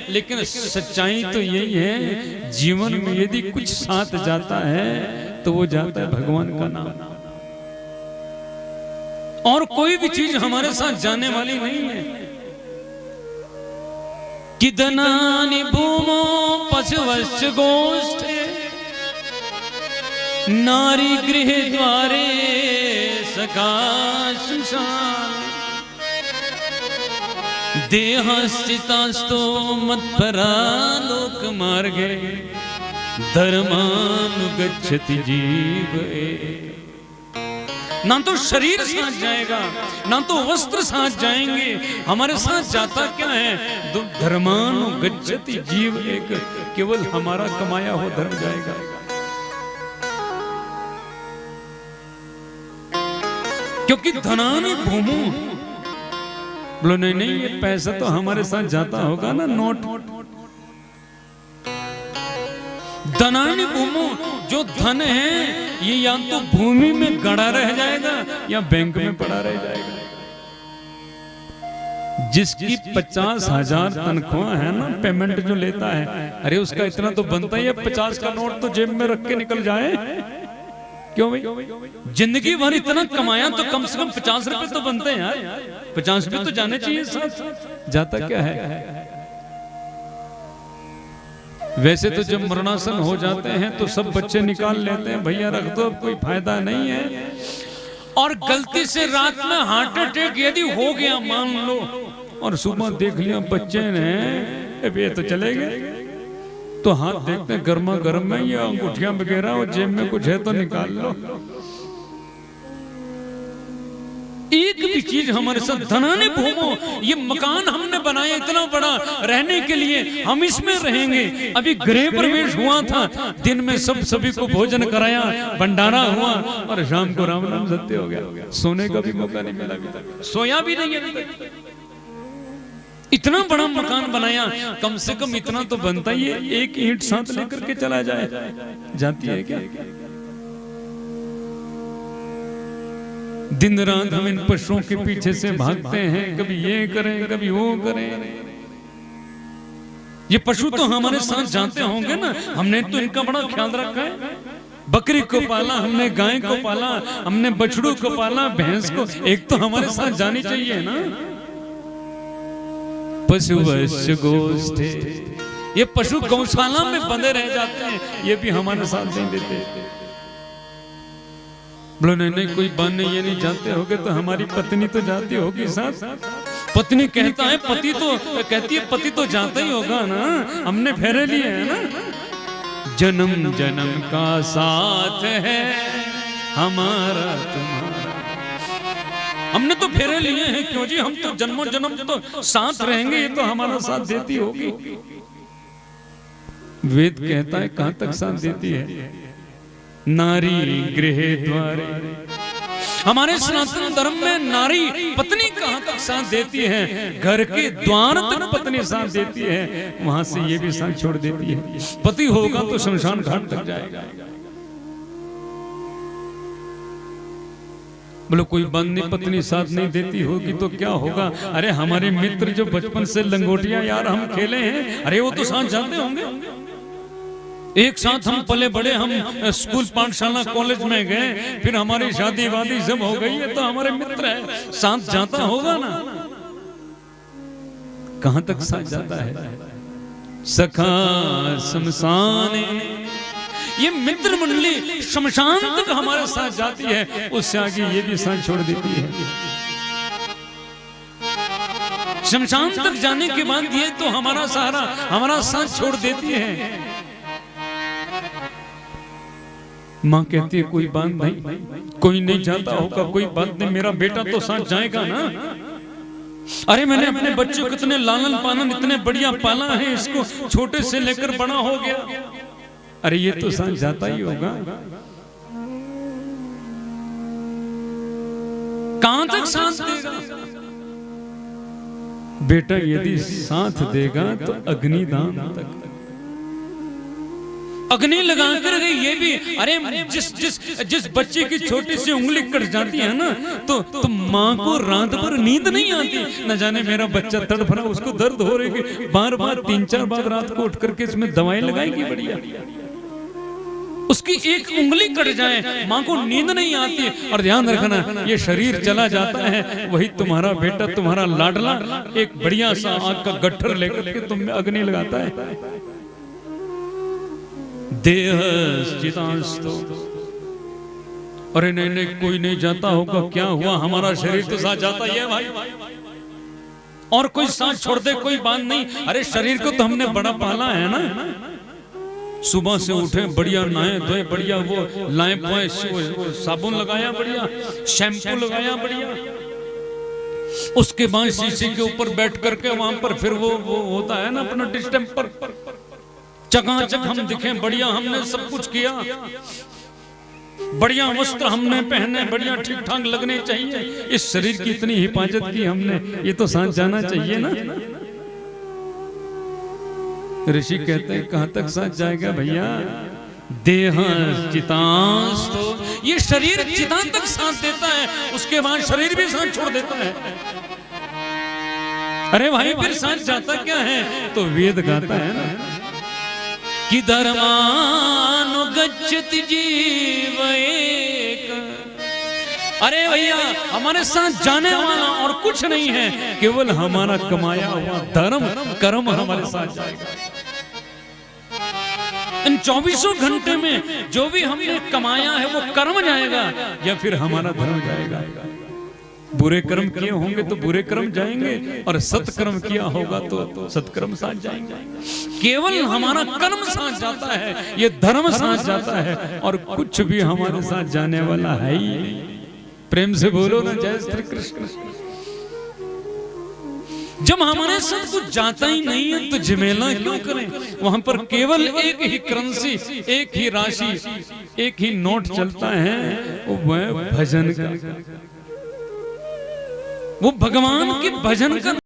लेकिन सच्चाई तो यही है, जीवन में यदि कुछ साथ जाता है तो वो जाता है भगवान का नाम। और कोई भी चीज हमारे साथ जाने वाली नहीं है। कि धनानि भूमो पशुवश्च गोष्ठे नारी गृह द्वारे सखा श्मशान देहस्थितास्तो मत्परा लोक मार्गे धर्मानुगच्छति जीव। ना तो शरीर साथ जाएगा, ना तो वस्त्र साथ जाएंगे, हमारे साथ जाता क्या है? धर्मानुगच्छति जीव, एक केवल हमारा कमाया हो धर्म जाएगा। क्योंकि धनानि भूमो, बोलो नहीं नहीं ये पैसा तो हमारे साथ जाता होगा ना, नोट। धनानि भूमो, जो धन है ये या तो भूमि में गड़ा रह जाएगा या बैंक में पड़ा रह जाएगा। जिसकी 50,000 तनख्वाह है ना, पेमेंट जो लेता है, अरे उसका इतना तो बनता ही है, 50 का नोट तो जेब में रख के निकल जाए। क्यों भाई? जिंदगी भर इतना कमाया तो कम से कम 50 रुपए तो बनते हैं यार, 50 रुपए तो जाने चाहिए साथ। जाता क्या है? वैसे तो जब मरणासन हो जाते हैं तो सब बच्चे निकाल लेते हैं, भैया रख दो, अब कोई फायदा नहीं है। और गलती से रात में हार्ट अटैक यदि हो गया मान लो, और सुबह देख लिया बच्चे ने, ये तो चले गए, तो हाथ देखते गर्मा गर्म में ये अंगूठियां वगैरह और जेब में कुछ है तो निकाल लो। एक भी चीज हमारे साथ, धनानि भूमो, ये मकान हमने बनाया इतना बड़ा रहने के लिए, हम इसमें रहेंगे। अभी गृह प्रवेश हुआ था, दिन में सब सभी को भोजन कराया, भंडारा हुआ, और शाम को राम नाम सत्य हो गया। सोने का भी मौका नहीं मिला, अभी तक सोया भी नहीं है। इतना बड़ा मकान बनाया, कम से कम इतना तो बनता ही है, एक ईंट साथ लेकर के चला जाए। जाती है क्या? दिन रात हम इन पशुओं के पीछे से भागते हैं, कभी ये करें कभी वो करें। ये पशु तो हमारे साथ जाते होंगे ना, हमने तो इनका बड़ा ख्याल रखा है। बकरी को पाला हमने, गाय को पाला हमने, बछड़ू को पाला, भैंस को, एक तो हमारे साथ जानी चाहिए ना। पशुवश्च गोष्ठे, ये पशु गौशाला में बंधे रह जाते हैं, ये भी हमारे साथ नहीं देते। बोलो नहीं नहीं कोई बात ये नहीं जानते होगे तो हमारी पत्नी तो जाती होगी साथ। पत्नी कहता है, पति तो कहती है पति तो जाता ही होगा ना, हमने फेरे लिए है ना। जन्म जन्म का साथ है हमारा तुम्हारा, हमने तो फेरे लिए हैं, क्यों जी, हम तो जन्मों जन्म तो साथ रहेंगे, ये तो हमारा साथ देती होगी। वेद कहता है कहां तक साथ देती है? नारी गृह द्वारे, हमारे सनातन धर्म में नारी पत्नी कहां तक साथ देती है? घर के द्वार तक पत्नी साथ देती है, वहां से ये भी साथ छोड़ देती है। पति होगा तो शमशान घाट तक जाएगा। बोलो कोई बंदी पत्नी साथ नहीं देती होगी तो क्या होगा? अरे हमारे मित्र जो बचपन से लंगोटियां यार हम खेले हैं, अरे वो तो साथ जाते होंगे। एक साथ हम पले बड़े, हम स्कूल पाठशाला कॉलेज में गए, फिर हमारी शादी वादी सब हो गई है, तो हमारे मित्र है, साथ जाता होगा ना। कहां तक साथ जाता है? सखा शमशाने, ये मित्र मंडली शमशान तक हमारे साथ जाती है, उससे आगे ये भी साथ छोड़ देती है। शमशान तक जाने के बाद ये तो हमारा सहारा, हमारा साथ छोड़ देती है। माँ कहती है कोई बात नहीं, कोई नहीं जाता होगा, कोई बात नहीं, मेरा बेटा तो साथ जाएगा ना। अरे मैंने अपने बच्चे को इतने लालन पालन इतने बढ़िया पाला है, इसको छोटे से लेकर बड़ा हो गया, अरे ये तो साथ जाता ही होगा। कहां तक साथ देगा? बेटा यदि साथ देगा तो अग्निदान तक। अग्नि लगा कर गई। ये भी अरे जिस बच्चे की छोटी सी उंगली कट जाती है ना तो माँ को रात भर नींद नहीं आती। न जाने मेरा बच्चा तड़फ रहा, उसको दर्द हो रही, बार बार 3-4 बार रात को उठ करके इसमें दवाई लगाएगी बढ़िया। उसकी एक उंगली कट जाए माँ को नींद नहीं आती। और ध्यान रखना, ये शरीर चला जाता है, वही तुम्हारा बेटा, तुम्हारा लाडला एक बढ़िया सा आग का गट्ठर लेकर के तुम में अग्नि लगाता है। देह चितांस्तो, अरे नहीं कोई नहीं जाता होगा, क्या हुआ, हमारा शरीर तो साथ जाता ही है भाई, और कोई साथ छोड़ दे कोई बात नहीं। अरे शरीर को तो हमने बड़ा पाला है ना। सुबह से उठे, बढ़िया नहाए धोए, बढ़िया वो लाए पोए, साबुन लगाया, बढ़िया शैम्पू लगाया, बढ़िया। उसके बाद शीशे के ऊपर बैठ करके वहां पर फिर वो होता है ना अपना डिस्टेंपर, चकाचक हम दिखे, बढ़िया हमने सब कुछ किया, बढ़िया वस्त्र हमने पहने, बढ़िया ठीक ठाक लगने चाहिए। इस शरीर की इतनी हिफाजत की हमने, ये तो साथ जाना चाहिए ना। ऋषि कहते हैं कहां तक साथ जाएगा भैया? देह चितांस्तो, ये शरीर चिता तक साथ देता है, उसके बाद शरीर भी साथ छोड़ देता है। अरे भाई फिर साथ जाता क्या है? तो वेद गाता है ना कि धर्मानुगच्छति जीव एक। अरे भैया हमारे साथ जाने वाला और कुछ नहीं है, केवल हमारा कमाया हुआ धर्म कर्म हमारे साथ जाएगा। इन 24 घंटे में जो भी हमने कमाया है वो कर्म जाएगा या फिर हमारा धर्म जाएगा। बुरे कर्म किए होंगे तो बुरे कर्म जाएंगे, और सत्कर्म किया होगा तो सत्कर्म साथ जाएंगे। केवल हमारा कर्म साथ जाता है, ये धर्म साथ जाता है, और कुछ भी हमारे साथ जाने वाला है ही नहीं। प्रेम से बोलो ना जय श्री कृष्ण। जब हमारे साथ कुछ जाता ही नहीं है तो झमेला क्यों करें? वहां पर केवल एक ही करेंसी, एक ही राशि, एक ही नोट चलता है, वो भजन का, वो भगवान के भजन का